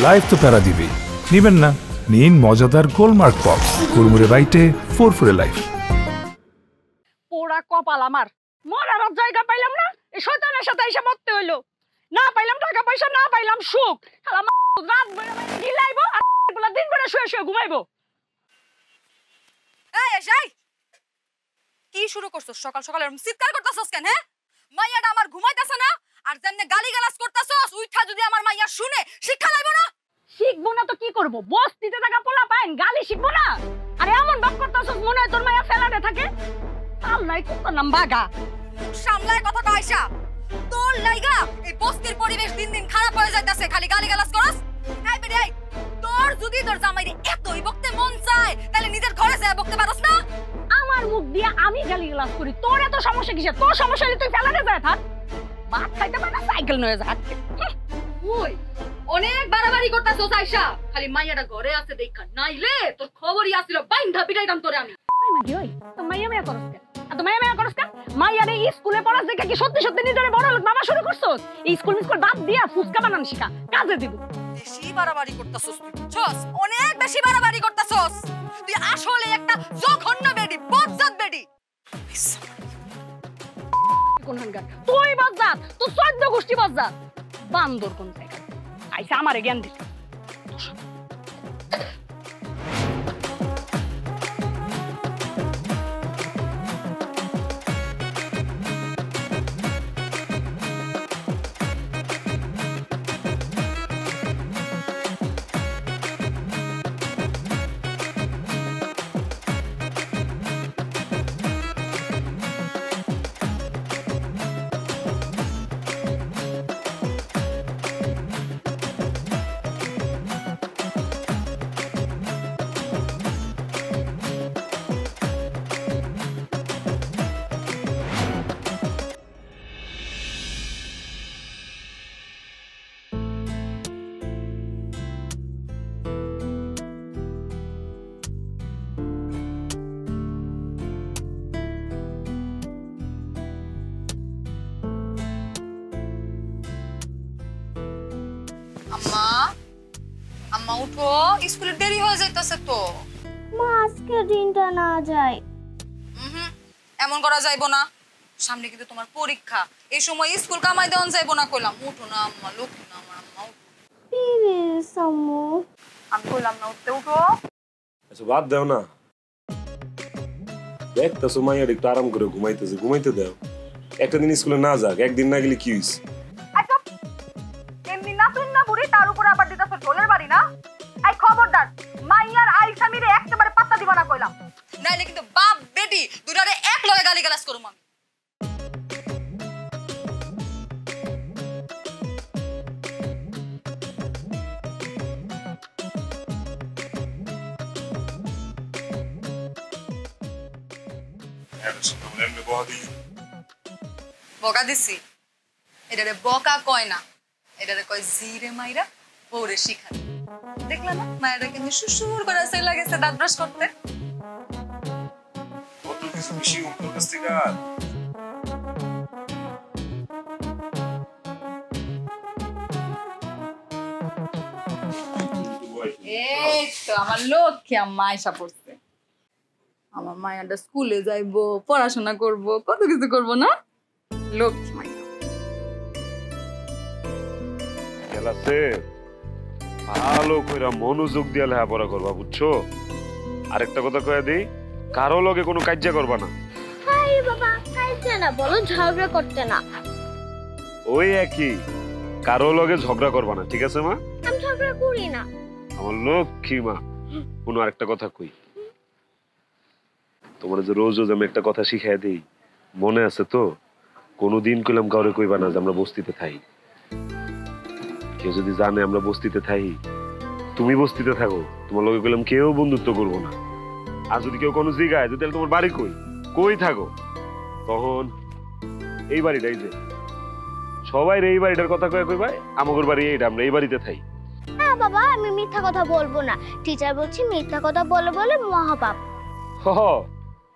Life তো প্যারা দিবেই, নিবেন না? নিন মজাদার গোলমার্ক পপস, কুড়মুড়ে বাইটে ফুরফুরে লাইফ। পোড়া কপাল আমার, মরার জায়গা পাইলাম না, এই শয়তানের সাথে এসে মরতে হইলো। না পাইলাম টাকা পয়সা, না পাইলাম সুখ, রাত বেড়ে গিলাইবো আর দিন বেড়ে শুয়ে শুয়ে ঘুমাইবো। কি শুরু করছস সকাল সকাল এরকম চিৎকার করতেছস কেন? হ্যাঁ, মাইয়াটা আমার ঘুমাইতেছে না, আর যেমনে গালিগালাজ করতেছস উইঠা যদি আমার মাইয়া শুনে শিক্ষা লাইবো না? শিখবো না তো কি করবো? বস্তিতে থাকা পোলা পাইন গালি শিখবো না? আরে এমন বাপ করতেছস মনে হয় তোর মাইয়া ফেলাতে থাকে। আল্লাহ তোর নাম বাগা। সামলায় কথাটা আয়শা, তোর লাইগা এই বস্তির পরিবেশ দিন দিন খারাপ হয়ে যাইতাছে, খালি গালিগালাজ করস। এই বেডি এই, তোর যদি তোর জামাইরে এতই বকতে মন চায় তাহলে নিজের ঘরে যায় বকতে পারস না? আমার মুখ দিয়ে আমি গালিগালাজ করি, তোর এত সমস্যা কিসে? তোর সমস্যা হলে তুই ফেলাতে যায় থাক, ভাত খাইতে পারে না সাইকেল নিয়ে যা। ওই অনেক বাড়াবাড়ি করতাছস আয়শা, খালি মাইয়াটা ঘরে আছে দেখা, নাইলে তোর খবরই আসিল বাইন্ধা পিটাইতাম তোরে আমি। ওই তো মাইয়া মাইয়া করস কেন? এত মাইয়া মাইয়া করস কেন? মাইয়ারে স্কুলে পড়াস দেখে কি সত্যি সত্যি নিজেরে বড় লোক বাবা শুরু করছস? এই স্কুল মিস্কুল বাদ দিয়া ফুচকা বানান শিখা, কাজে দিব। বেশি বাড়াবাড়ি করতাছস তুই, বুঝছস? অনেক বেশি বাড়াবাড়ি করতাছস তুই, আসলে একটা জঘন্য বেডি, বজ্জাত বেডি। কোনখানকার তুই বজ্জাত, তুই 14 গোষ্ঠী বজ্জাত, বান্দর কোন জায়গা আইসা আমারে জ্ঞান দিতে। আম্মা, আম্মা উঠো, স্কুলে দেরি হয়ে যাইতাছে তো। মা আজকে দিনটা না যায়। এমন করা যাইবো না, সামনে কিন্তু তোমার পরীক্ষা, এই সময় স্কুল কামাই দেওয়া যাইবো না। কইলাম উঠো না আম্মা, লক্ষ্মী না আমার আম্মা, প্লিজ আম্মু। আমি কইলাম না উঠতে, উঠো। আচ্ছা বাদ দাও না, দেখতেছো মাইয়ার একটু আরাম করে ঘুমাইতেছে, ঘুমাইতে দাও। একটা দিন স্কুলে না যাক, একদিন না গেলে কি হইছে? এমনি না তুই না বুড়ি, তার উপর আবার দিতাছ ঢোলের বাড়ি না। এই খবরদার, মাইয়ার আইসামিরে একেবারে পাত্তা দিবা না কইলাম, নাইলে কিন্তু বাপ বেটি দুটারে এক লগে গালিগালাজ করুম আমি। বকা দিছি? এটারে বকা কয় না, এটারে কয় জিরে মাইরা বউরে শিখা। দেখলা না মায়েরা কিন্তু সুসুর করে আসে লাগেছে দাঁত ব্রাশ করতে। কত কিছু মিশি উত্তর কাছ থেকে এই তো আমার লক্ষ্মী আম্মা আয়সা পড়ছে। আমার মায়াটা স্কুলে যাইবো, পড়াশোনা করব, কত কিছু করব না? লক্ষ্মী মাইয়া খেলাছে ভালো করে মনোযোগ দিয়ে লেখাপড়া করবা, বুঝছো? আরেকটা কথা কয়ে দিই, কারো লগে কোনো কার্য করবা না। হাই বাবা, কাইছে না, বলো ঝগড়া করতে না। ওই একই, কারো লগে ঝগড়া করবা না, ঠিক আছে মা? আমি ঝগড়া করি না। আমার লক্ষ্মী মা। কোনো আরেকটা কথা কই, তোমার যে রোজ রোজ আমি একটা কথা শিখাই দিই, মনে আছে তো? কোনোদিন কইলাম কাউরে কইবা না যে আমরা বস্তিতে থাই। কেউ যদি জানে আমরা বস্তিতে থাই, তুমি বস্তিতে থাকো, তোমার লগে কইলাম কেউ বন্ধুত্ব করবো না। আর যদি কেউ কোনো জিগায় যে তাহলে তোমার বাড়ি কই, কই থাকো, তখন এই বাড়িটাই যে সবাই এই বাড়িটার কথা কয়ে কইবা আমাগর বাড়ি এইটা, আমরা এই বাড়িতে থাই। না বাবা, আমি মিথ্যা কথা বলবো না। টিচার বলছি মিথ্যা কথা বলে বলে মহাপাপ। হ,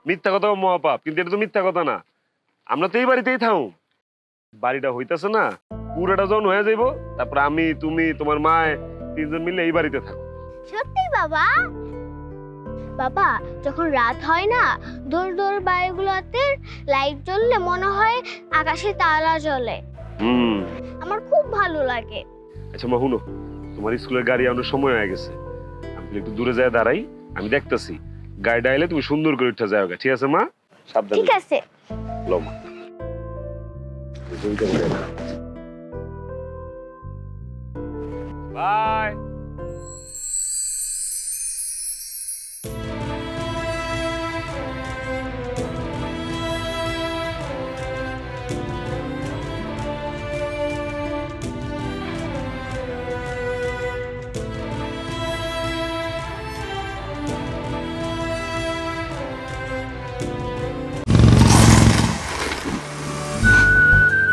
মিথ্যা কথা মহাপাপ, কিন্তু এটা তো মিথ্যা কথা না। আমরা তো এই বাড়িতেই থাও, বাড়িটা হইতাছে না, পুরাটা যখন হয়ে যাইবো, তারপর আমি তুমি তোমার মায় তিনজন মিলে এই বাড়িতে থাকো। সত্যি বাবা? বাবা যখন রাত হয় না, দূর দূর বাড়িগুলোতে লাইট জ্বললে মনে হয় আকাশে তারা জ্বলে। আমার খুব ভালো লাগে। আচ্ছা মা শুনো, তোমার স্কুলের গাড়ি আনার সময় হয়ে গেছে, আমি একটু দূরে যায় দাঁড়াই, আমি দেখতেছি গাড়িটা এলে তুমি সুন্দর করে উঠে যাও। ঠিক আছে মা? সাবধানে। ঠিক আছে। লো মা। বাই।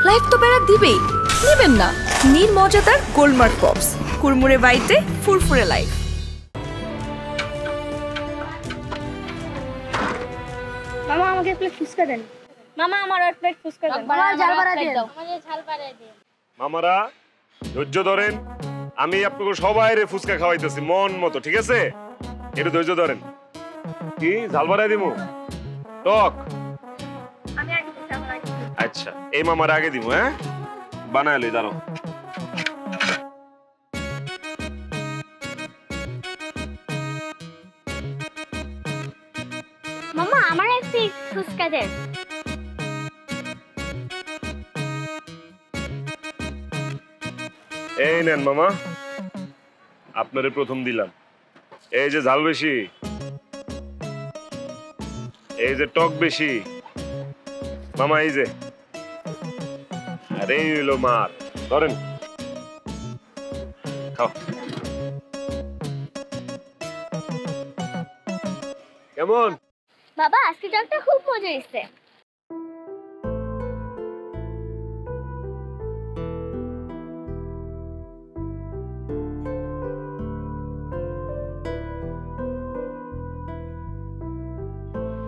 লাইফ তো বেড়া দিবেই, নেবেন না? নীল মজাদার গোলমার্ক পপস, কুরমুরে বাইটে ফুরফুরে লাইফ। মামা আমাকে প্লেট ফুচকা দেন। মামা আমার এক প্লেট ফুচকা দেন। আমার ঝাল বাড়া দিয়ে দাও। আমাকে ঝাল বাড়া দিন। মামারা ধৈর্য ধরেন, আমি আপনাকে সবাইরে ফুচকা খাওয়াইতেছি মন মতো। ঠিক আছে, একটু ধৈর্য ধরেন। কি ঝাল বাড়াই দিমু? টক? আমি আগে আচ্ছা এই মামার আগে দিব। হ্যাঁ বানায় লই, দাঁড়াও। মামা আমার এক প্লেট ফুচকা দেন। এই নেন মামা, আপনারে প্রথম দিলাম। এই যে ঝাল বেশি, এই যে টক বেশি মামা, এই যে, আর এই হইলো মার। ধরেন খাও। কেমন বাবা আজকে টকটা খুব মজা হয়েছে।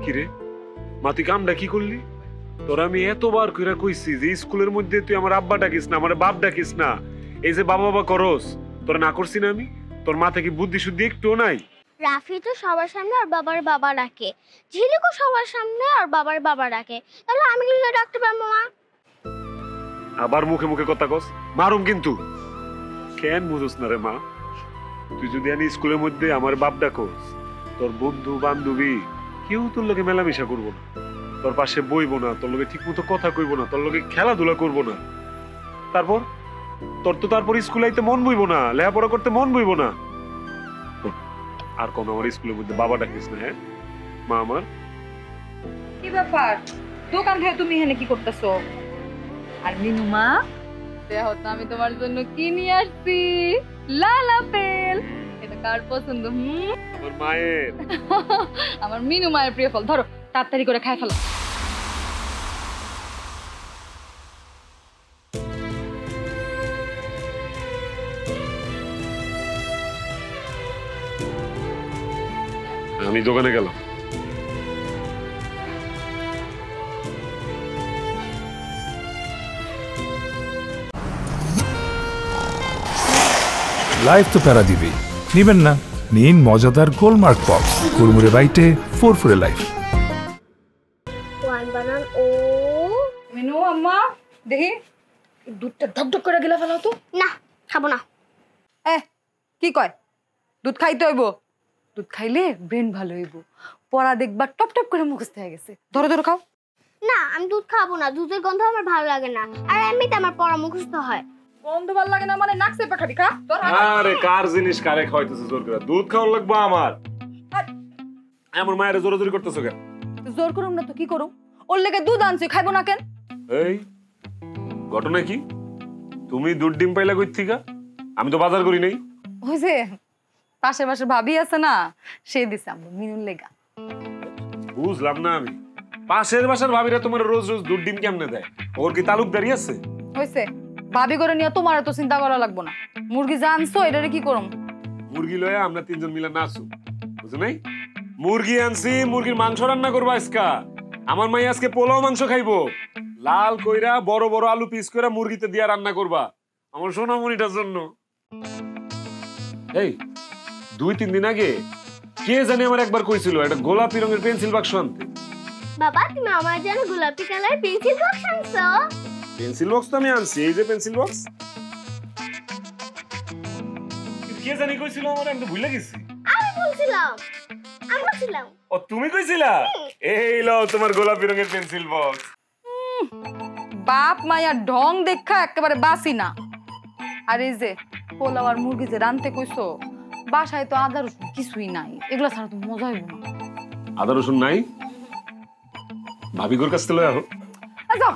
কিরে মা, তুই কামটা কি করলি? তোর আমি এতবার কইরা কইছি যে স্কুলের মধ্যে তুই আমার আব্বা ডাকিস না, আমার বাপ ডাকিস না। এই যে বাবা বাবা করস, তোর না করছি না আমি? তোর মাথা কি বুদ্ধি শুদ্ধি একটুও নাই? রাফি তো সবার সামনে আর বাবার বাবা ডাকে, ঝিলিকও সবার সামনে আর বাবার বাবা ডাকে, তাহলে আমি কি করে ডাকতে পারবো মা? আবার মুখে মুখে কথা কস, মারুম কিন্তু। কেন বুঝোস না রে মা? তুই যদি আমি স্কুলের মধ্যে আমার বাপ ডাকস, তোর বন্ধু বান্ধবী কেউ তোর লোকে মেলামেশা করবো না, তোর পাশে বইবো না, তোর লোকে ঠিক মতো কথা কইবো না, তোর লোকে খেলাধুলা করবো না। তারপর তারপর স্কুলে আইতে মন বইবো না, লেখাপড়া করতে মন বইবো না। আর কোন আমার স্কুলের মধ্যে বাবা ডাকিস না। হ্যাঁ মা আমার। কি ব্যাপার, দোকান থেকে তুমি এখানে কি করতেছো? আর মিনু মা, দেখো তো আমি তোমার জন্য কি নিয়ে আসছি, লাল আপেল। এটা কার পছন্দ? আমার মায়ের। আমার মিনু মায়ের প্রিয় ফল। ধরো তাড়াতাড়ি করে খাই ফেলো। আমি দোকানে গেলাম। লাইফ তো প্যারা দিবেই, নিবেন না? নিন মজাদার গোলমার্ক পপস, কুরমুরে বাইটে ফুরফুরে লাইফ। ওয়ান বানান ও। মিনু আম্মা, দেখি দুধটা ধপধপ করে গেলা ফেলাও তো। না খাবো না। কি কয়? দুধ খাইতে হইব, দুধ খাইলে ব্রেন ভালো হইব, পড়া দেখবা টপ টপ করে মুখস্থ হয়ে গেছে। ধরো ধরো খাও। না আমি দুধ খাবো না, দুধের গন্ধ আমার ভালো লাগে না, আর এমনিতে আমার পড়া মুখস্থ হয়। গন্ধ ভালো লাগে না মানে নাক চেপে খাবি? খা। আরে কার জিনিস কারে খাওয়াইতেছে জোর করে? দুধ খাওয়া লাগবে আমার। আমার মায়ের জোরাজোরি করতেছো কেন? জোর করুম না তো কি করুম? ওর লেগে দুধ আনছি, খাইবো না কেন? এই ঘটনা কি? তুমি দুধ ডিম পাইলা কই থিকা? আমি তো বাজার করি নাই। ওই যে পাশে পাশে ভাবি আছে না, সে দিছে আমরা মিনুর লেগা। বুঝলাম না আমি, পাশের বাসার ভাবিরা তোমার রোজ রোজ দুধ ডিম কেমনে দেয়? ওর কি তালুকদারি আছে? হইছে, ভাবি করে নিয়ে তোমার তো চিন্তা করা লাগবো না। মুরগি জানছো, এটারে কি করুম? মুরগি লয়ে আমরা তিনজন মিলে নাচু, বুঝো নাই? মুরগি আনছি, মুরগির মাংস রান্না করবো আজকা। আমার মাই আজকে পোলাও মাংস খাইবো, লাল কইরা বড় বড় আলু পিস কইরা মুরগিতে দিয়া রান্না করবা আমার সোনামণিটার জন্য। এই 2-3 দিন আগে কে জানি আমার একবার কইছিল একটা গোলাপি রঙের পেন্সিল বাক্স আনতে। বাবা তুমি আমার জন্য গোলাপি কালার পেন্সিল বক্স আনছো? পেন্সিল বক্স তো আমি আনছি, এই যে পেন্সিল বক্স। কে জানি কইছিল আমার, আমি তো ভুলে গেছি। আমি বলছিলাম। ও তুমি কইছিলা? এই লও তোমার গোলাপি রঙের পেন্সিল বক্স। বাপ মায়া ঢং দেখা একেবারে বাসি না। আর এই যে পোলাও আর মুরগি যে রানতে কইছো, বাসায় তো আদা রসুন কিছুই নাই, এগুলা ছাড়া তো মজা হইব না। আদা রসুন নাই? ভাবি গোর কাছ থেকে লয়ে আহো। যাও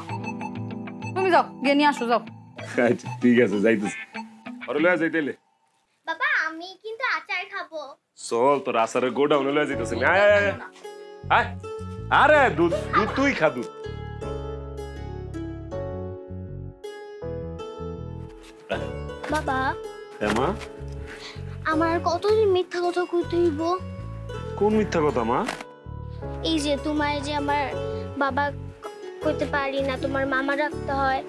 তুমি যাও, গিয়ে নিয়ে আসো, যাও। আচ্ছা ঠিক আছে, যাইতেছি। আরে লয়ে যাইতেলে বাবা আমি কিন্তু আচার খাবো। চল তোর আচারের গোডাউনে লয়ে যাইতেছি। আয় আয় আয়। আরে দুধ দুধ তুই খা দুধ। বাবা হ্যাঁ মা? আমার কতদিন মিথ্যা কথা কইতে হইব? কোন মিথ্যা কথা মা? এই যে তোমার যে আমার বাবা কইতে পারি না, তোমার মামা রাখতে হয়।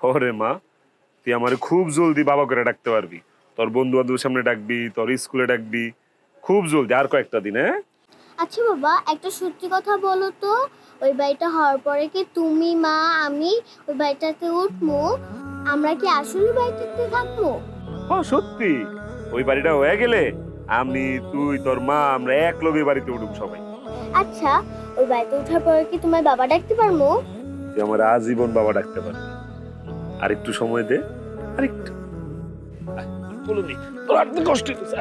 ওরে মা, তুই আমারে খুব জলদি বাবা করে ডাকতে পারবি। তোর বন্ধু বান্ধবের সামনে ডাকবি, তোর স্কুলে ডাকবি, খুব জলদি। আর কয়েকটা দিন। হ্যাঁ আচ্ছা বাবা একটা সত্যি কথা বলো তো, ওই বাড়িটা হওয়ার পরে কি তুমি মা আমি ওই বাড়িটাতে উঠবো? আমরা কি আসলে বাড়িটাতে থাকবো? ও সত্যি? ওই বাড়িটা হয়ে গেলে আমি তুই তোর মা আমরা এক লগে বাড়িতে উঠব সবাই। আচ্ছা ওই বাড়িতে ওঠার পরে কি তোমার বাবা ডাকতে পারবো? তুই আমার আজীবন বাবা ডাকতে পারবি। আর একটু সময় দে, আরেকটু। বলুনি তোর আর কষ্ট হইতেছে।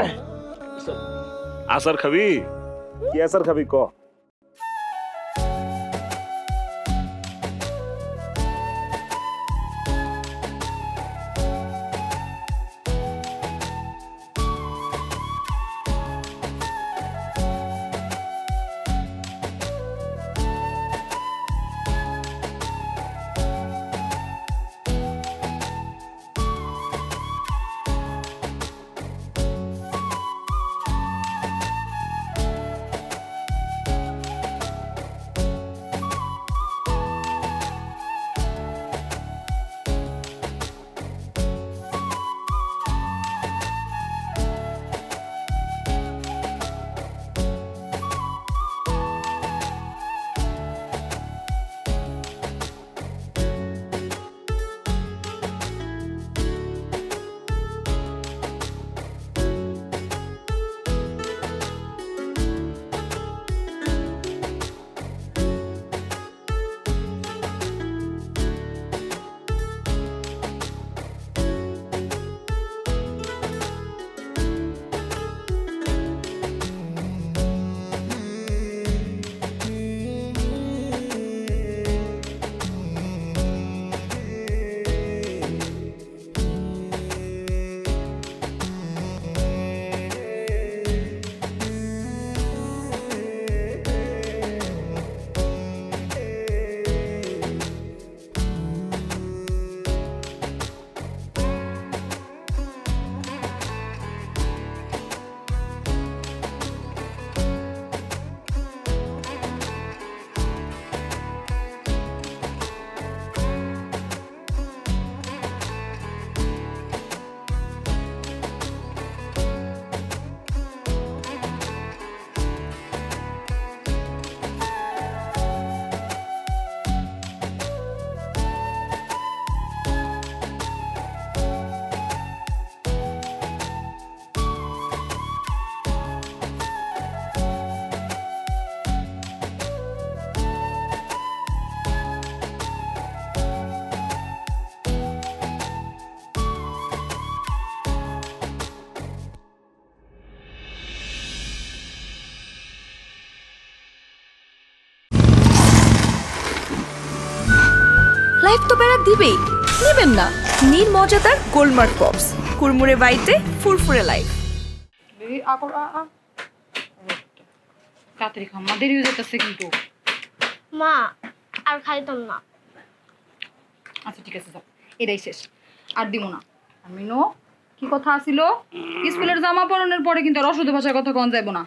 আচার খাবি? কি আচার খাবি ক? লাইফ তো বেড়া দিবেই, নেবেন না? নীল মজাদার গোলমার্ক পপস, কুড়মুড়ে বাইটে ফুরফুরে লাইফ। তাড়াতাড়ি খাও, মা দেরি হয়ে যেতেছে কিন্তু। মা আর খাইতাম না। আচ্ছা ঠিক আছে, যাও, এটাই শেষ, আর দিব না। আমি নো কি কথা আছিল, স্কুলের জামা পরনের পরে কিন্তু আর অশুদ্ধ ভাষায় কথা কন যাইব না।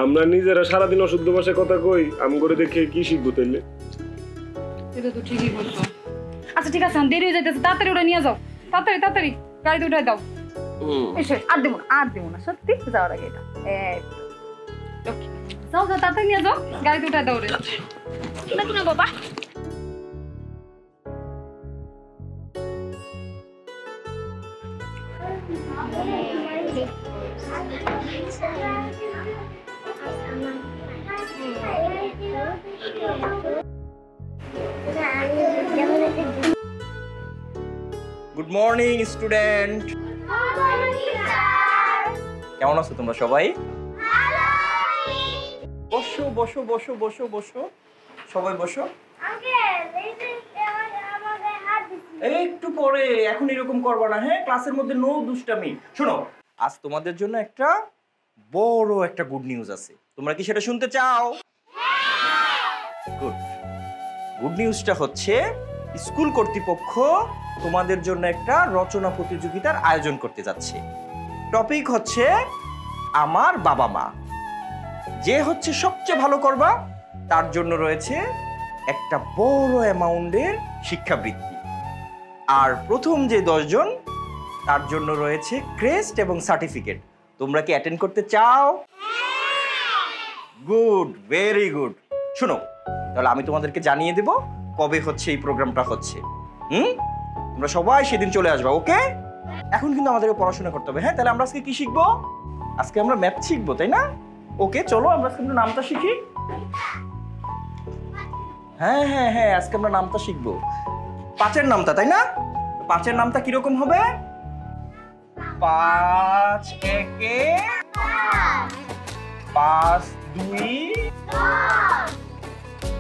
আমরা নিজেরা সারাদিন অশুদ্ধ ভাষায় কথা কই, আম করে দেখে কি শিখবো তাইলে? এটা তো ঠিকই বলছো। আচ্ছা ঠিক আছে দেরি হয়ে যাইতেছে, তাড়াতাড়ি ওটা নিয়ে যাও, তাড়াতাড়ি তাড়াতাড়ি গাড়িতে উঠাই দাও। এসে আর দেবো না সত্যি যাওয়ার আগে এটা যাও যাও তাড়াতাড়ি নিয়ে যাও, গাড়িতে উঠাই দাও রে। দেখো না বাবা গুড মর্নিং স্টুডেন্ট, কেমন আছো তোমরা সবাই? বসো বসো বসো বসো বসো, সবাই বসো। একটু পরে, এখন এরকম করবা না, হ্যাঁ? ক্লাসের মধ্যে নো দুষ্টামি। শোনো, আজ তোমাদের জন্য একটা বড় একটা গুড নিউজ আছে। তোমরা কি সেটা শুনতে চাও? গুড। গুড নিউজটা হচ্ছে স্কুল কর্তৃপক্ষ তোমাদের জন্য একটা রচনা প্রতিযোগিতার আয়োজন করতে যাচ্ছে। টপিক হচ্ছে আমার বাবা মা। যে হচ্ছে সবচেয়ে ভালো করবা তার জন্য রয়েছে একটা বড় অ্যামাউন্টের শিক্ষাবৃত্তি, আর প্রথম যে 10 জন তার জন্য রয়েছে ক্রেস্ট এবং সার্টিফিকেট। তোমরা কি অ্যাটেন্ড করতে চাও? Good, very good. শোনো, তাহলে আমি তোমাদেরকে জানিয়ে দেব কবে হচ্ছে এই প্রোগ্রামটা হচ্ছে। তোমরা সবাই সেদিন চলে আসবা, ওকে? এখন কিন্তু আমাদেরকে পড়াশোনা করতে হবে, হ্যাঁ? তাহলে আমরা আজকে কি শিখবো? আজকে আমরা ম্যাথ শিখবো, তাই না? ওকে, চলো আমরা আজকে নামটা শিখি। হ্যাঁ হ্যাঁ হ্যাঁ, আজকে আমরা নামটা শিখবো। 5-এর নামটা, তাই না? 5-এর নামটা কিরকম হবে? 5 একে 5 2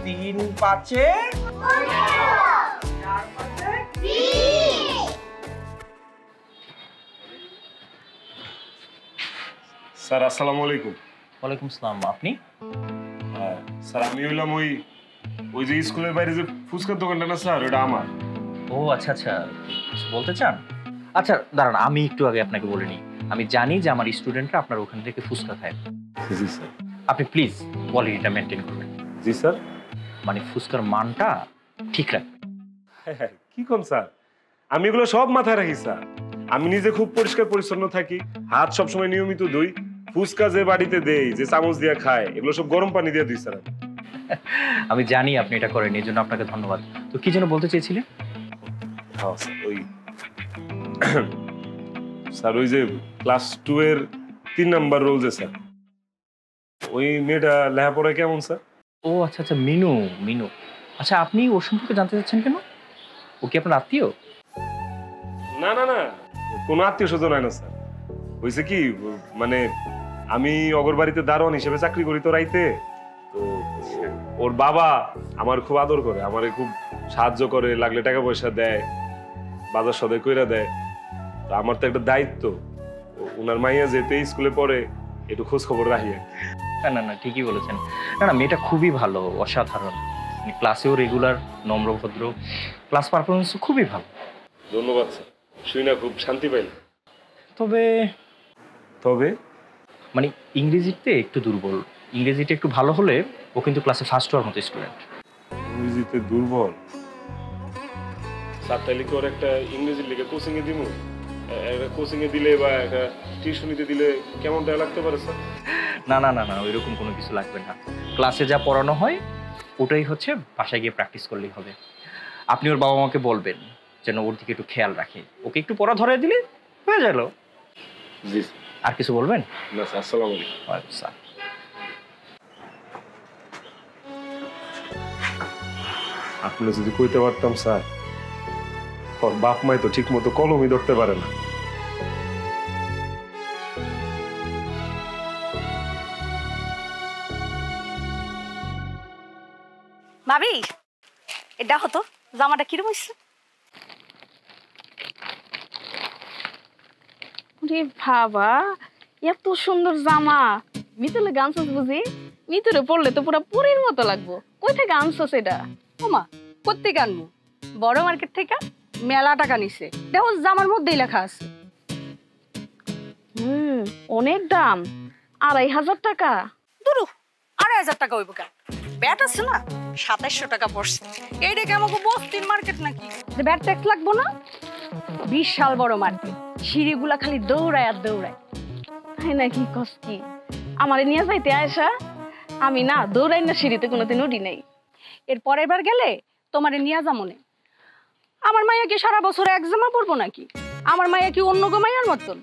3 5-এ 4 5-এ। স্যার আসসালামু আলাইকুম। ওয়ালাইকুম আসসালাম। আপনি? স্যার আমি হইলাম ওই যে স্কুলের বাইরে যে ফুচকার দোকানটা না স্যার, ওটা আমার। ও আচ্ছা আচ্ছা, কিছু বলতে চান? আচ্ছা দাঁড়ান, আমি একটু আগে আপনাকে বলে নিই। আমি জানি যে আমার স্টুডেন্টরা আপনার ওখান থেকে ফুচকা খায়। জি স্যার। আপনি প্লিজ কোয়ালিটিটা মেনটেন করবেন। জি স্যার। মানে ফুচকার মানটা ঠিক রাখবেন। কি কোন স্যার, আমি এগুলো সব মাথায় রাখি স্যার। আমি নিজে খুব পরিষ্কার পরিচ্ছন্ন থাকি, হাত সবসময় নিয়মিত ধুই। ফুচকা যে বাড়িতে দেই, যে চামচ দিয়ে খায়, এগুলো সব গরম পানি দিয়ে দিই স্যার। আমি জানি আপনি এটা করেন, এই জন্য আপনাকে ধন্যবাদ। তো কি যেন বলতে চেয়েছিলেন? হ্যাঁ স্যার, স্যার ওই যে ক্লাস 2 এর 3 নাম্বার রোল যে স্যার, ওই মেয়েটা লেখাপড়া কেমন স্যার? ও আচ্ছা আচ্ছা, মিনু। মিনু, আচ্ছা আপনি ওর সম্পর্কে জানতে চাচ্ছেন কেন? ও কি আপনার আত্মীয়? না না না, কোনো আত্মীয় স্বজন হয় না স্যার। হয়েছে কি, মানে আমি অগরবাড়িতে দারোয়ান হিসেবে চাকরি করি তো রাইতে। তো ওর বাবা আমার খুব আদর করে, আমারে খুব সাহায্য করে, লাগলে টাকা পয়সা দেয়, বাজার সদাই কইরা দেয়। তো আমার তো একটা দায়িত্ব, ওনার মাইয়া যেতে স্কুলে পড়ে একটু খোঁজ খবর রাখি। না না না, ঠিকই বলেছেন। না না, মেয়েটা খুবই ভালো, অসাধারণ। ক্লাসেও রেগুলার, নম্র ভদ্র, ক্লাস পারফরমেন্স খুবই ভালো। ধন্যবাদ স্যার, শুই না খুব শান্তি পাইলাম। তবে তবে মানে ইংরেজিতে একটু দুর্বল। ইংরেজিটা একটু ভালো হলে ও কিন্তু ক্লাসে ফার্স্ট হওয়ার মতো স্টুডেন্ট। ইংরেজিতে দুর্বল স্যার? তাহলে কি ওর একটা ইংরেজির লিগে কোচিং এ দিব? একটা কোচিং এ দিলে বা একটা টিউশনিতে দিলে কেমন টাকা লাগতে পারে স্যার? না না না না, ওইরকম কোনো কিছু লাগবে না। ক্লাসে যা পড়ানো হয় ওটাই হচ্ছে, বাসায় গিয়ে প্র্যাকটিস করলেই হবে। আপনি ওর বাবা মাকে বলবেন যেন ওর দিকে একটু খেয়াল রাখে, ওকে একটু পড়া ধরে দিলে হয়ে গেল। জি। আর কিছু বলবেন? না স্যার, আসসালামু আলাইকুম। ওয়ালাইকুম আসসালাম। আপনি যদি কইতে পারতাম স্যার, ওর বাপ মাই তো ঠিক মতো কলমই ধরতে পারে না। ভাবি এটা হতো জামাটা কিরম হইছে? রে বাবা, এত সুন্দর জামা! মিতুলে গান শুনছ বুঝি? মিতুরে পড়লে তো পুরো পুরীর মতো লাগবো। কই থেকে আনছস এটা? ওমা, কোত্থেকে আনবো? বড় মার্কেট থেকে মেলা টাকা নিছে। দেখো জামার মধ্যেই লেখা আছে। অনেক দাম, 2500 টাকা। দুরু 2500 টাকা হইব কেন? ব্যাট আছে না? 2700 টাকা পড়ছে। এইটা কি আমাকে বস্তির মার্কেট নাকি যে ব্যাট ট্যাক্স লাগবো না? বিশাল বড় মার্কেট, সিঁড়িগুলা খালি দৌড়ায় আর দৌড়ায়। তাই নাকি কষ্টি আমারে নিয়ে যাইতে আয়সা? আমি না দৌড়াই না, সিঁড়িতে কোনোদিন উঠি নাই। এর পরের বার গেলে তোমারে নিয়ে যাবো না। আমার মাইয়া কি সারা বছর এক জামা পরবো নাকি? আমার মাইয়া কি অন্য গো মাইয়ার মতন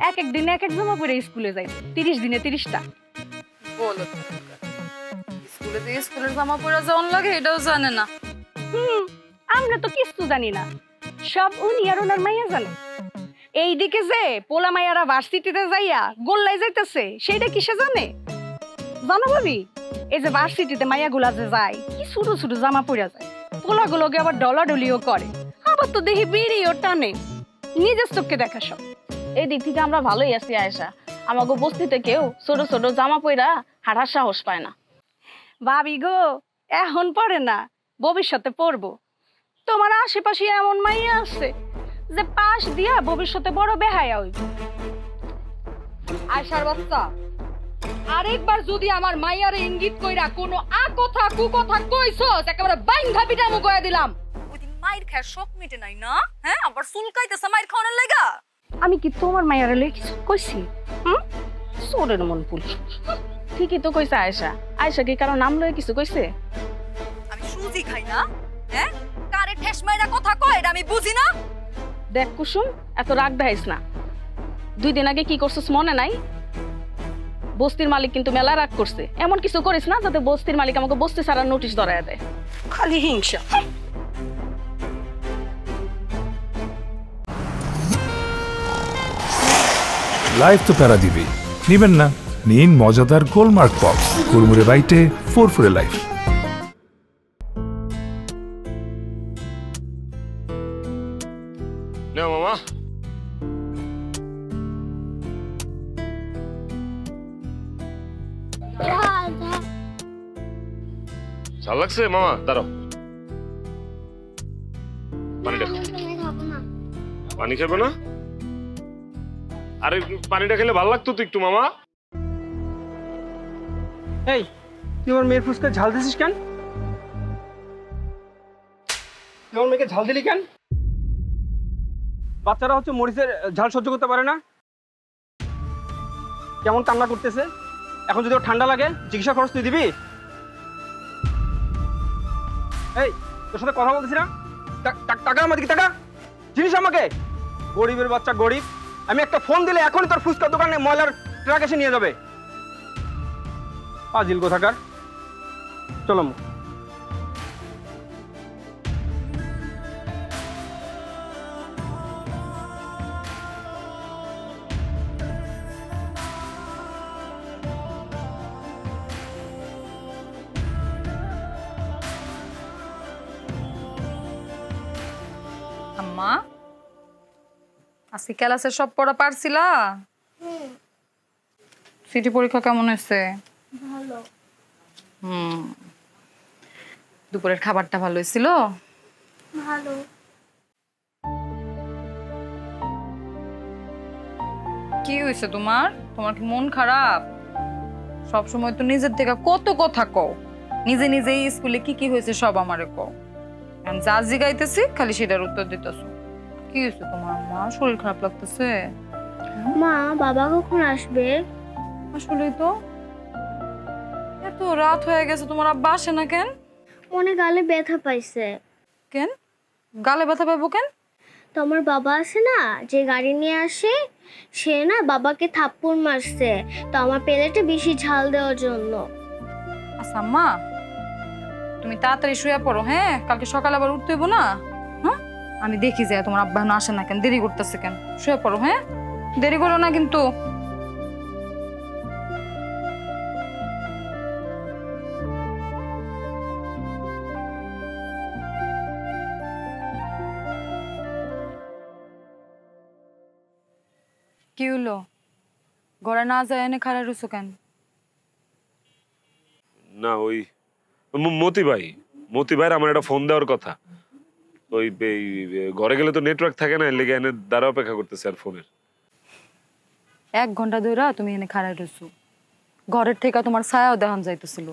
এক এক দিনে এক এক জামা পরে স্কুলে যাইবে? 30 দিনে 30টা। বলো স্কুলের জামা পরে যাওয়ান লাগে এটাও জানে না। আমরা তো কিছু জানি না, সব উনি আর ওনার মাইয়া জানে। এইদিকে যে পোলা মাইয়ারা ভার্সিটিতে যাইয়া গোল্লাই যাইতেছে সেইটা কিসে জানে জানো ভাবি? এই যে ভার্সিটিতে মাইয়া গুলা যে যায় কি ছোট ছোট জামা পরে যায়, পোলা গুলোকে আবার ডলাডলিও করে, আবার তো দেখি বিড়িও টানে। নিজের চোখকে দেখা সব। এই দিক থেকে আমরা ভালোই আছি আয়েশা, আমাকে বস্তিতে কেউ ছোট ছোট জামা পইরা হাঁটার সাহস পায় না। ভাবি গো, এখন পড়ে না, ভবিষ্যতে পড়বো। তোমার আশেপাশে এমন মাইয়া আছে যে পাশ দিয়া ভবিষ্যতে বড় বেহায়া হইব। আয়শার বাচ্চা, আরেকবার যদি আমার মাইয়ার ইঙ্গিত কইরা কোনো কথা কুকথা কইছস একেবারে বাইঙ্গা পিটামু কইয়া দিলাম। ওইদিন মাইর খায় শখ মিটে নাই না? হ্যাঁ, আবার চুলকাইতেছে মাইর খাওয়ানোর লাগা। আমি কি তোমার মাইয়ারে লই কিছু কইছি? সোরের মন পুলিশ। ঠিকই তো কইছে আয়েশা। আয়েশা কি কারো নাম লয়ে কিছু কইছে? আমি সুজি খাই না? হ্যাঁ, কারে ঠেস মাইরা কথা কয় এটা আমি বুঝি না। দেখ কুসুম, এত রাগ দেখাইস না। 2 দিন আগে কি করছিস মনে নাই? বস্তির মালিক কিন্তু মেলা রাগ করছে। এমন কিছু করিস না যাতে বস্তির মালিক আমাকে বস্তি ছাড়ার নোটিশ ধরায় দেয়। খালি হিংসা। লাইফ তো প্যারা দিবেই, নিবেন না? নিন মজাদার গোলমার্ক পপস, কুড়মুড়ে বাইটে ফুরফুরে লাইফ। নাও মামা। ঝাল লাগছে মামা? দাঁড়াও, পানিটা খাও। পানি খাবে না? আরে পানিটা খেলে ভালো লাগতো তো একটু মামা। এই, তুই আমার মেয়ের ফুসকা ঝাল দিছিস কেন? তুই আমার মেয়েকে ঝাল দিলি কেন? বাচ্চারা হচ্ছে মরিচের ঝাল সহ্য করতে পারে না। কেমন কান্না করতেছে। এখন যদি ওর ঠান্ডা লাগে চিকিৎসা খরচ তুই দিবি? এই, তোর সাথে কথা বলতেছি না? টাকা আমার দিকে টাকা, জিনিস আমাকে। গরিবের বাচ্চা গরিব, আমি একটা ফোন দিলে এখনই তোর ফুচকার দোকানে ময়লার ট্রাক এসে নিয়ে যাবে। পাজিল কোথাকার। চলো আম্মা, আজকে ক্লাসের সব পড়া পারছিলা? সিটি পরীক্ষা কেমন হয়েছে? ভালো। দুপুরের খাবারটা ভালো হয়েছিল? ভালো। কি হয়েছে তোমার? তোমার কি মন খারাপ? সব সময় তো নিজের থেকে কত কথা কও, নিজে নিজেই স্কুলে কি কি হয়েছে সব আমারে কও। আমি যা জিগাইতেছি খালি সেটার উত্তর দিতেছো। কি হয়েছে তোমার মা? শরীর খারাপ লাগতেছে? মা, বাবা কখন আসবে? আসলেই তো এত রাত হয়ে গেছে, তোমার আব্বা আসে না কেন? মনে গালে ব্যথা পাইছে। কেন গালে ব্যথা পাবো কেন? তোমার বাবা আছে না, যে গাড়ি নিয়ে আসে, সে না বাবাকে থাপ্পড় মারছে, তো আমার প্লেটে বেশি ঝাল দেওয়ার জন্য। আচ্ছা মা, তুমি তাড়াতাড়ি শুয়ে পড়ো। হ্যাঁ, কালকে সকালে আবার উঠতে হইব না? হ্যাঁ, আমি দেখি যে তোমার আব্বা না আসে না কেন, দেরি করতেছে কেন। শুয়ে পড়ো, হ্যাঁ, দেরি করো না কিন্তু। কি হলো? ঘরে না যায় এনে খাড়া রইছো কেন? না ওই মতি ভাইয়ের আমার একটা ফোন দেওয়ার কথা। ওই ঘরে গেলে তো নেটওয়ার্ক থাকে না, এর লেগে এনে দ্বারা অপেক্ষা করতেছে আর ফোনের। 1 ঘন্টা ধরে তুমি এনে খাড়া রইছো, ঘরের থেকে তোমার ছায়াও দেখান যাইতেছিল।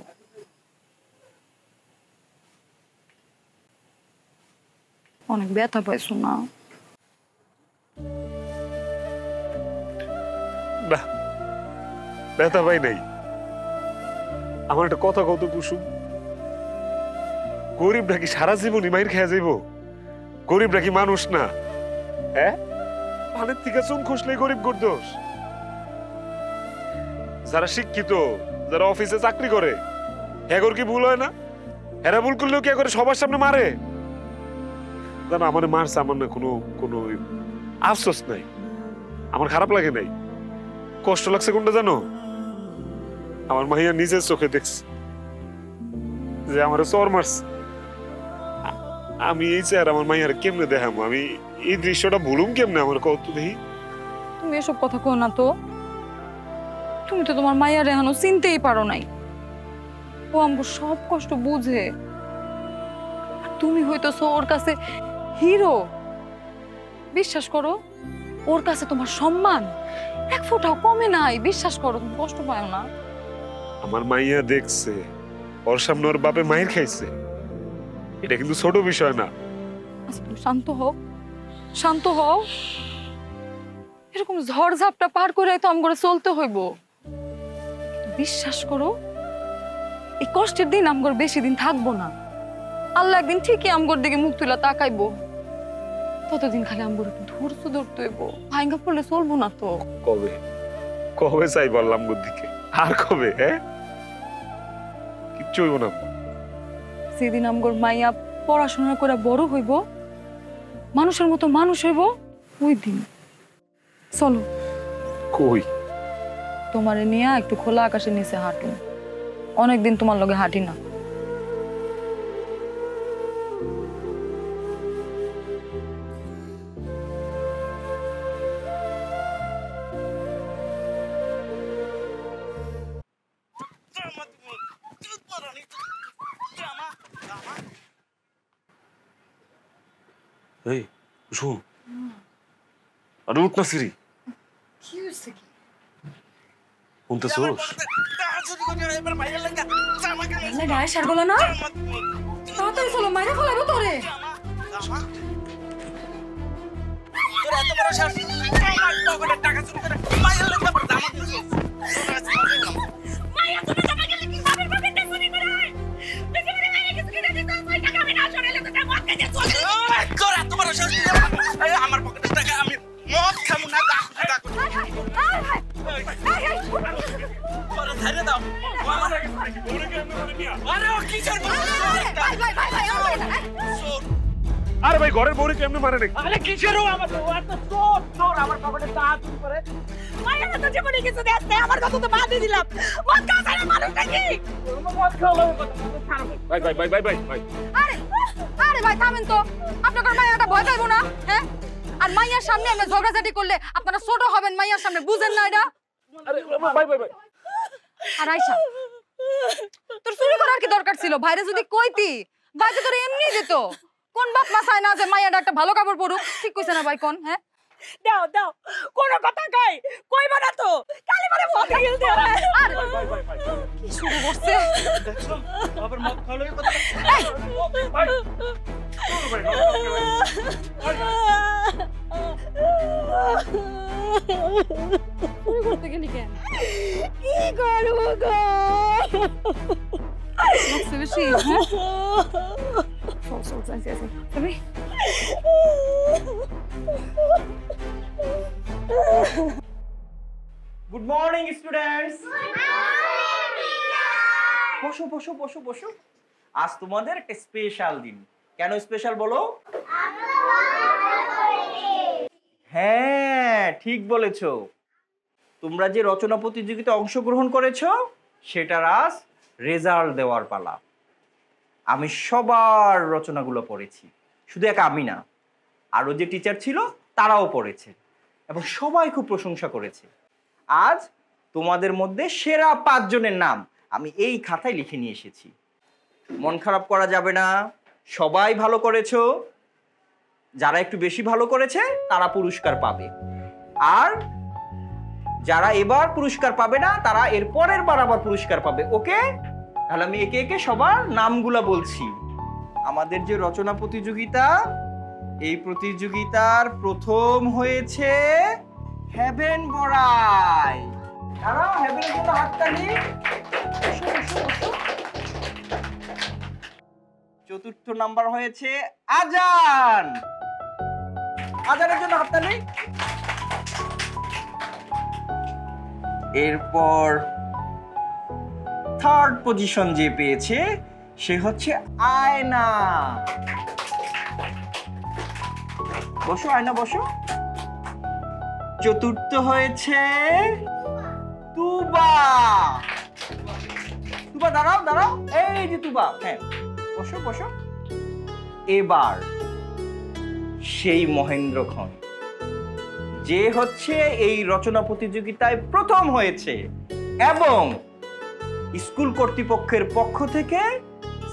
অনেক ব্যথা পাইছো না? না, ব্যথা পাই নাই। আমার একটা কথা কত কুসুম, গরিব নাকি সারা জীবনই মাইর খেয়ে যাইব? গরিব নাকি মানুষ না? হ্যাঁ, পানের থেকে চুন খুসলে গরিব দোষ। যারা শিক্ষিত, যারা অফিসে চাকরি করে, এগোর কি ভুল হয় না? এরা ভুল করলেও কি করে সবার সামনে মারে? জানো, আমার মারছে, আমার না কোনো কোনো আফসোস নাই, আমার খারাপ লাগে নাই। কষ্ট লাগছে কোনটা জানো? আমার মাইয়া নিজের চোখে দেখছে যে আমার চর মারছে। আমি এই চেহারা আমার মাইয়ার কেমনে দেখাবো? আমি এই দৃশ্যটা ভুলুম কেমনে? আমার কত দেখি। তুমি এসব কথা কো না তো। তুমি তো তোমার মাইয়ার এখনো চিনতেই পারো নাই। ও আমার সব কষ্ট বুঝে। আর তুমি হইতেছো ওর কাছে হিরো। বিশ্বাস করো, ওর কাছে তোমার সম্মান এক ফোঁটাও কমে নাই। বিশ্বাস করো, তুমি কষ্ট পাও না। আমার মাইয়া দেখছে ওর সামনে ওর বাপে মাইর খাইছে, এটা কিন্তু ছোট বিষয় না। আচ্ছা, তুমি শান্ত হও, শান্ত হও। এরকম ঝড় ঝাপটা পার করে তো আমগরে চলতে হইব। বিশ্বাস করো, এই কষ্টের দিন আমগর বেশি দিন থাকবো না। আল্লাহ একদিন ঠিকই আমগর দিকে মুখ তুলা তাকাইবো। ততদিন খালি আমগর একটু ধৈর্য ধরতে হইব। ভাঙ্গা পড়লে চলবো না তো। কবে কবে চাই বললাম দিকে? আর কবে? হ্যাঁ, কিচ্ছু হইব না। সেদিন আমগর মাইয়া পড়াশোনা করে বড় হইব, মানুষের মতো মানুষ হইব, ওই দিন চলো। কই? তোমারে নিয়ে একটু খোলা আকাশের নিচে হাঁটুন। অনেকদিন তোমার লগে হাঁটি না। এই কুসুম, আরে উঠ না সিঁড়ি। কি হইছে কি? শুনতেছোস? গায়ে সার গলা না, তাড়াতাড়ি চলো, মাইরা ফেলাবো তোরে। আমার পকেটের টাকা আমি মদ খাবো না। আরে ভাই, ঘরের বউরে কেমনে মারে নাকি? আরে কিসের আমার চোর চোর আমার পকেটে টাকা চুরি করে। মাইয়া তো জীবনে কিছু দেখ নাই, আমার কথা তো বাদ দিয়ে দিলাম। মদ খাওয়া মানুষ নাকি? মদ খাওয়া ভাই ভাই ভাই ভাই ভাই ভাই, আরে আরে ভাই থামেন তো। আপনাদের মাইয়াটা ভয় পাইবো না? হ্যাঁ, আর মাইয়ার সামনে আমরা ঝগড়াঝাটি করলে আপনারা ছোট হবেন। মাইয়ার সামনে বুঝেন না এটা? আরে ভাই ভাই ভাই। আর আয়শা, তোর চুরি করার কি দরকার ছিল? ভাইরে যদি কইতি, ভাইকে তোর এমনি দিত। কোন বাপ মা চায় না যে মাইয়াটা একটা ভালো কাপড় পরুক? ঠিক কইছে না ভাই? কোন? হ্যাঁ, দাও দাও, কোন কথা কইবা না তো। কালি মানে মদ খেয়ে দে। আর কি শুরু করছে? আবার মদ খাওয়ালে কথা। ভাই চুরি করতে গেলি কেন? কি করবো গো? লাগছে বেশি? হ্যাঁ, চল চল যাই যাই যাই। তুমি গুড মর্নিং স্টুডেন্টস। বসো বসো বসো বসো। আজ তোমাদের একটা স্পেশাল দিন। কেন স্পেশাল বলো? হ্যাঁ, ঠিক বলেছো। তোমরা যে রচনা প্রতিযোগিতায় অংশগ্রহণ করেছো সেটার আজ রেজাল্ট দেওয়ার পালা। আমি সবার রচনাগুলো পড়েছি, শুধু একা আমি না, আরও যে টিচার ছিল তারাও পড়েছে এবং সবাই খুব প্রশংসা করেছে। আজ তোমাদের মধ্যে সেরা 5 জনের নাম আমি এই খাতায় লিখে নিয়ে এসেছি। মন খারাপ করা যাবে না, সবাই ভালো করেছো। যারা একটু বেশি ভালো করেছে তারা পুরস্কার পাবে, আর যারা এবার পুরস্কার পাবে না তারা এর পরের বার আবার পুরস্কার পাবে। ওকে, তাহলে আমি একে একে সবার নামগুলা বলছি। আমাদের যে রচনা প্রতিযোগিতা এই প্রতিযোগিতার প্রথম হয়েছে হেভেন বড়াই। দাঁড়াও, হেভেনের জন্য হাততালি। বসো, বসো, বসো। চতুর্থ নাম্বার হয়েছে আজান। আজানের জন্য হাততালি। এরপর থার্ড পজিশন যে পেয়েছে সে হচ্ছে আয়না। বসো আয়না, বসো। চতুর্থ হয়েছে তুবা। তুবা দাঁড়াও, দাঁড়াও, এই যে তুবা, হ্যাঁ বসো, বসো। এবার সেই মহেন্দ্রক্ষণ যে হচ্ছে এই রচনা প্রতিযোগিতায় প্রথম হয়েছে এবং স্কুল কর্তৃপক্ষের পক্ষ থেকে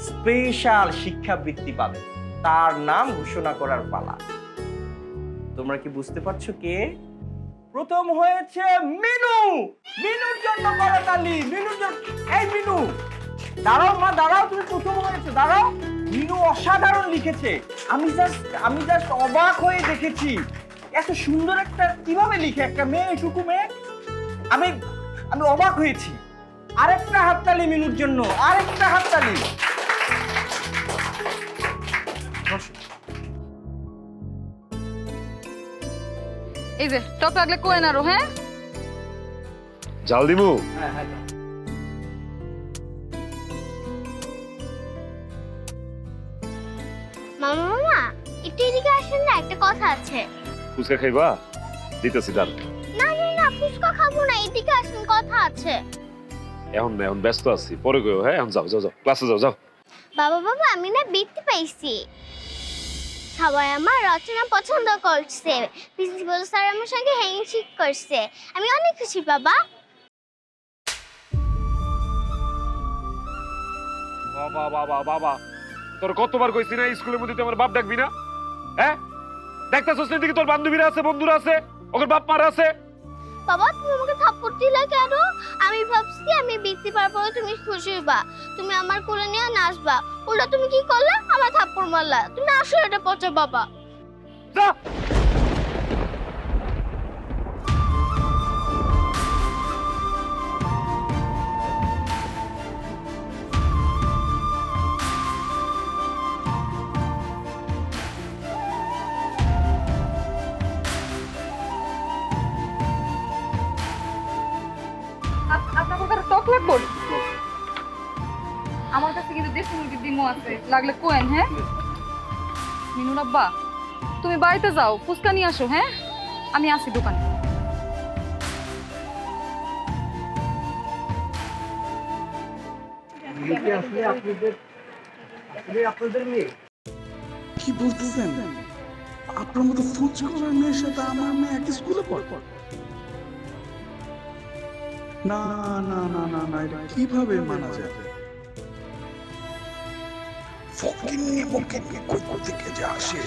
স্পেশাল শিক্ষাবৃত্তি পাবে, তার নাম ঘোষণা করার পালা। তোমরা কি বুঝতে পারছো কে প্রথম হয়েছে? মিনু। মিনুর জন্য করতালি। মিনুর জন্য। এই মিনু দাঁড়াও মা, দাঁড়াও, তুমি প্রথম হয়েছে, দাঁড়াও। মিনু অসাধারণ লিখেছে। আমি জাস্ট অবাক হয়ে দেখেছি এত সুন্দর একটা কিভাবে লিখে একটা মেয়ে, এটুকু মেয়ে। আমি অবাক হয়েছি। আরেকটা হাততালি মিনুর জন্য, আরেকটা হাততালি। এই যে টক লাগলে কোয়েন আরো, হ্যাঁ জাল দিমু। মামা মামা একটু এদিকে আসেন না, একটা কথা আছে। ফুচকা খাইবা? দিতেছি ডাল। না না না, ফুচকা খাবো না, এদিকে আসেন, কথা আছে। এখন না, এখন ব্যস্ত আছি, পরে গো। হ্যাঁ এখন যাও, যাও, যাও, ক্লাসে যাও, যাও। বাবা বাবা, আমি না বৃত্তি পাইছি। সবাই আমার রচনা পছন্দ করছে, প্রিন্সিপাল স্যার আমার সঙ্গে হ্যান্ডশেক করছে, আমি অনেক খুশি বাবা। বাবা বাবা বাবা, তোর কতবার কইছি না স্কুলের মধ্যে তুই আমার বাপ ডাকবি না? হ্যাঁ দেখতাছস না দিকে তোর বান্ধবীরা আছে, বন্ধুরা আছে, ওর বাপ মারা আছে। বাবা তুমি আমাকে থাপ্পড় দিলে কেন? আমি ভাবছি আমি বৃত্তি পাওয়ার পরে তুমি খুশি হইবা, তুমি আমার কোলে নিয়ে নাচবা, উল্টা তুমি কি করলে? আমার থাপ্পড় মারলা। তুমি আসো, এটা পচে বাবা। যা। আপনার টক লাগবে? আমার কাছে কিন্তু দেশি মুরগির ডিমও আছে, লাগলে কোয়েন। হ্যাঁ মিনুর আব্বা, তুমি বাড়িতে যাও, ফুচকা নিয়ে আসো। হ্যাঁ আমি আসি দোকানে। কি বলতেছেন? আপনার মতো ফুচকার মেয়ের সাথে আমার মেয়ে এক স্কুলে পড়ে? না না না না না, এটা কিভাবে মানা যায়? ফকিন্নি ফকিন্নি কই থেকে যে আসে।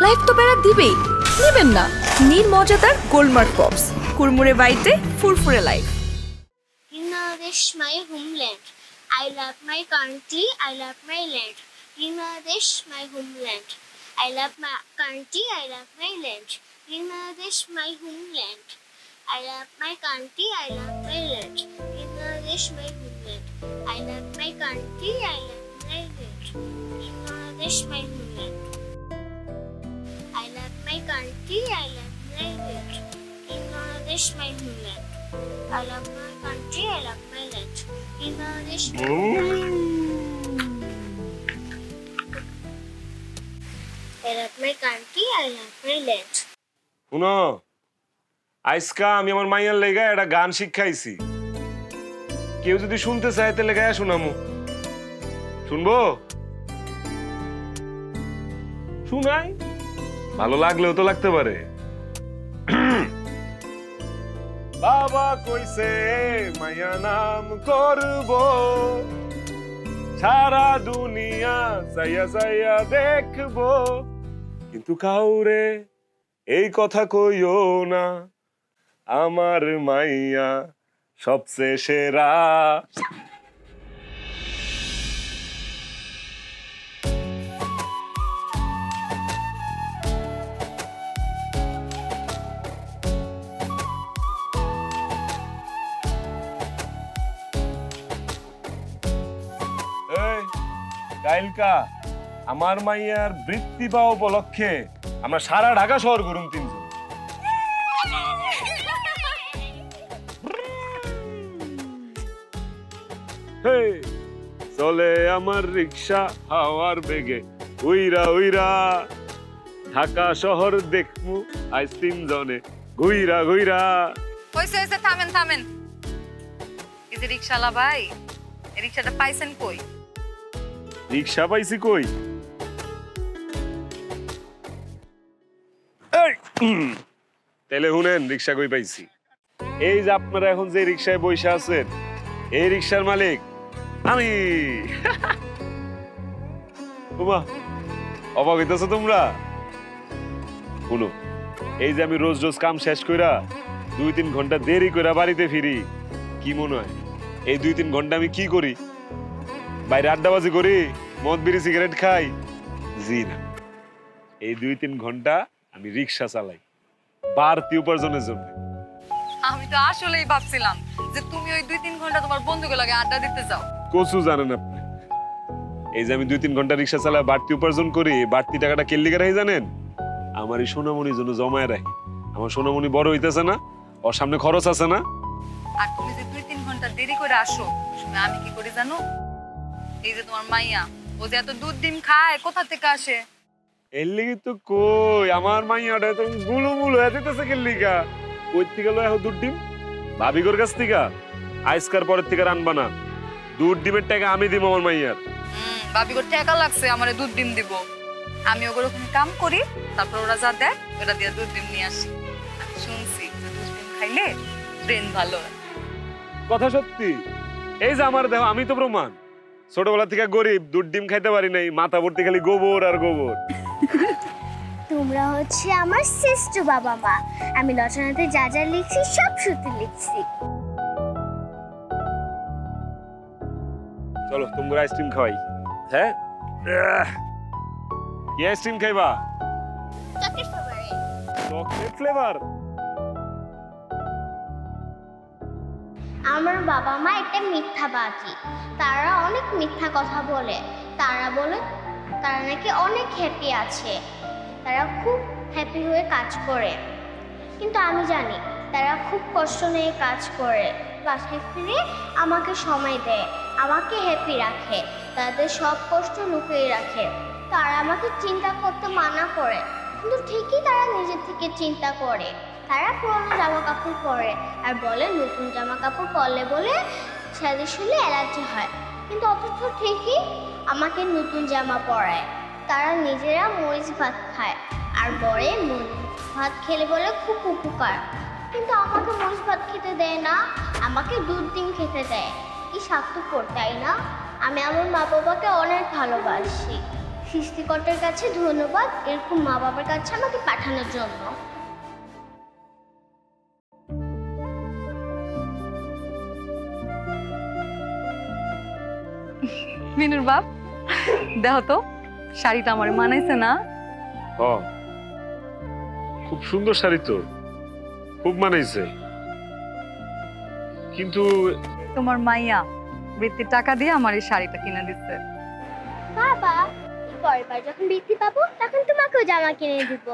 লাইফ তো বেড়া দিবেই, নেবেন না? নীল মজাদার গোলমার্ক পপস, কুরমুরে বাইটে ফুরফুরে life. Bangladesh, my homeland. I love my country. I love my land. Bangladesh, my homeland. I love my country. I love my land. Bangladesh, my homeland. I love my country. I love my land. Bangladesh, my homeland. I love my country. I love my land. Bangladesh, my homeland. I love my country. I love my land. Bangladesh, my homeland. I love my country, I love my land. Bangladesh. I love my country, I love my land. শুনো, আজকা আমি আমার মাইয়ার লেগা একটা গান শিখাইছি, কেউ যদি শুনতে চায় তাহলে গায়া শোনামু। শুনবো? শুনাই, ভালো লাগলেও তো লাগতে পারে। বাবা কইছে মায়া নাম করব, সারা দুনিয়া মাইয়া চাইয়া চাইয়া দেখবো, কিন্তু কাউরে এই কথা কইও না, আমার মাইয়া সবচেয়ে সেরা। কাইলকা আমার মাইয়ার বৃত্তি পাওয়া উপলক্ষে আমরা সারা ঢাকা শহর ঘুরুম 3 জন। চলে আমার রিক্সা হাওয়ার বেগে, উইরা উইরা ঢাকা শহর দেখমু আজ 3 জনে ঘুইরা ঘুইরা। হইছে হইছে, থামেন থামেন। এই যে রিকশালা ভাই, এই রিকশাটা পাইছেন কই? রিক্সা পাইছি কই? তাহলে শুনেন রিক্সা কই পাইছি। এই যে আপনারা এখন যে রিক্সায় বসে আছেন, এই রিক্সার মালিক আমি। অবাক হইতেছো তোমরা? শুনো, এই যে আমি রোজ রোজ কাম শেষ কইরা 2-3 ঘন্টা দেরি কইরা বাড়িতে ফিরি, কি মনে হয় এই 2-3 ঘন্টা আমি কি করি? বাইরে আড্ডাবাজি করি, মদ বিড়ি সিগারেট খাই? জি না, এই 2-3 ঘন্টা আমি রিক্সা চালাই বাড়তি উপার্জনের জন্য। আমি তো আসলেই ভাবছিলাম যে তুমি ওই 2-3 ঘন্টা তোমার বন্ধুকে লাগে আড্ডা দিতে যাও। কচু জানেন আপনি, এই যে আমি 2-3 ঘন্টা রিক্সা চালাই বাড়তি উপার্জন করি, বাড়তি টাকাটা কেন লিগে রাখি জানেন? আমার এই সোনামণির জন্য জমায় রাখি। আমার সোনামণি বড় হইতেছে না, ওর সামনে খরচ আছে না। আর তুমি যে 2-3 ঘন্টা দেরি করে আসো, সময় আমি কি করি জানো? এই যে তোমার মাইয়া, ও যে এত দুধ ডিম খায়, কোথা থেকে আসে? এর লিগে তো কই আমার মাইয়াটা তো গুলুমুলু হয়ে যেতেছে কেন লিগা? কই থেকে লয় দুধ ডিম? ভাবিগোর কাছ থেকে। আজকার পরের থেকে রানবা না, দুধ ডিমের টাকা আমি দিব আমার মাইয়ার। ভাবিগোর টাকা লাগছে আমারে দুধ ডিম দিব, আমি ওগুলো কাম করি, তারপর ওরা যা দেয় ওটা দিয়ে দুধ ডিম নিয়ে আসি। আমি শুনছি দুধ ডিম খাইলে ব্রেন ভালো হয়। কথা সত্যি। এই যে আমার দেখো, আমি তো প্রমাণ। ছোটবেলা থেকে গরিব, দুধ ডিম খাইতে পারি নাই, মাথা ভর্তি খালি গোবর আর গোবর। তোমরা হচ্ছে আমার শ্রেষ্ঠ বাবা মা। আমি রচনাতে যা যা লিখছি সব সত্যি লিখছি। চলো তোমরা আইসক্রিম খাওয়াই। হ্যাঁ, কি আইসক্রিম খাইবা? Chocolate flavour. আমার বাবা মা একটা মিথ্যাবাদী। তারা অনেক মিথ্যা কথা বলে। তারা বলে তারা নাকি অনেক হ্যাপি আছে, তারা খুব হ্যাপি হয়ে কাজ করে। কিন্তু আমি জানি তারা খুব কষ্ট নিয়ে কাজ করে। বাসায় ফিরে আমাকে সময় দেয়, আমাকে হ্যাপি রাখে, তাদের সব কষ্ট লুকিয়ে রাখে। তারা আমাকে চিন্তা করতে মানা করে, কিন্তু ঠিকই তারা নিজের থেকে চিন্তা করে। তারা পুরনো জামা কাপড় পরে আর বলে নতুন জামা কাপড় পরলে বলে ছেলে শুলে অ্যালার্জি হয়, কিন্তু অথচ ঠিকই আমাকে নতুন জামা পরায়। তারা নিজেরা মরিচ ভাত খায় আর বলে মরিচ ভাত খেলে বলে খুব উপকার, কিন্তু আমাকে মরিচ ভাত খেতে দেয় না, আমাকে দুধ ডিম খেতে দেয়। কি স্বার্থপর, তাই না? আমি আমার মা বাবাকে অনেক ভালোবাসি। সৃষ্টিকর্তার কাছে ধন্যবাদ এরকম মা বাবার কাছে আমাকে পাঠানোর জন্য। মিনুর বাপ, দেখো তো শাড়িটা আমার মানাইছে না? খুব সুন্দর শাড়ি তো, খুব মানাইছে। কিন্তু তোমার মাইয়া বৃত্তির টাকা দিয়ে আমার এই শাড়িটা কিনে দিচ্ছে। বাবা, পরের বার যখন বৃত্তি পাবো তখন তোমাকেও জামা কিনে দিব।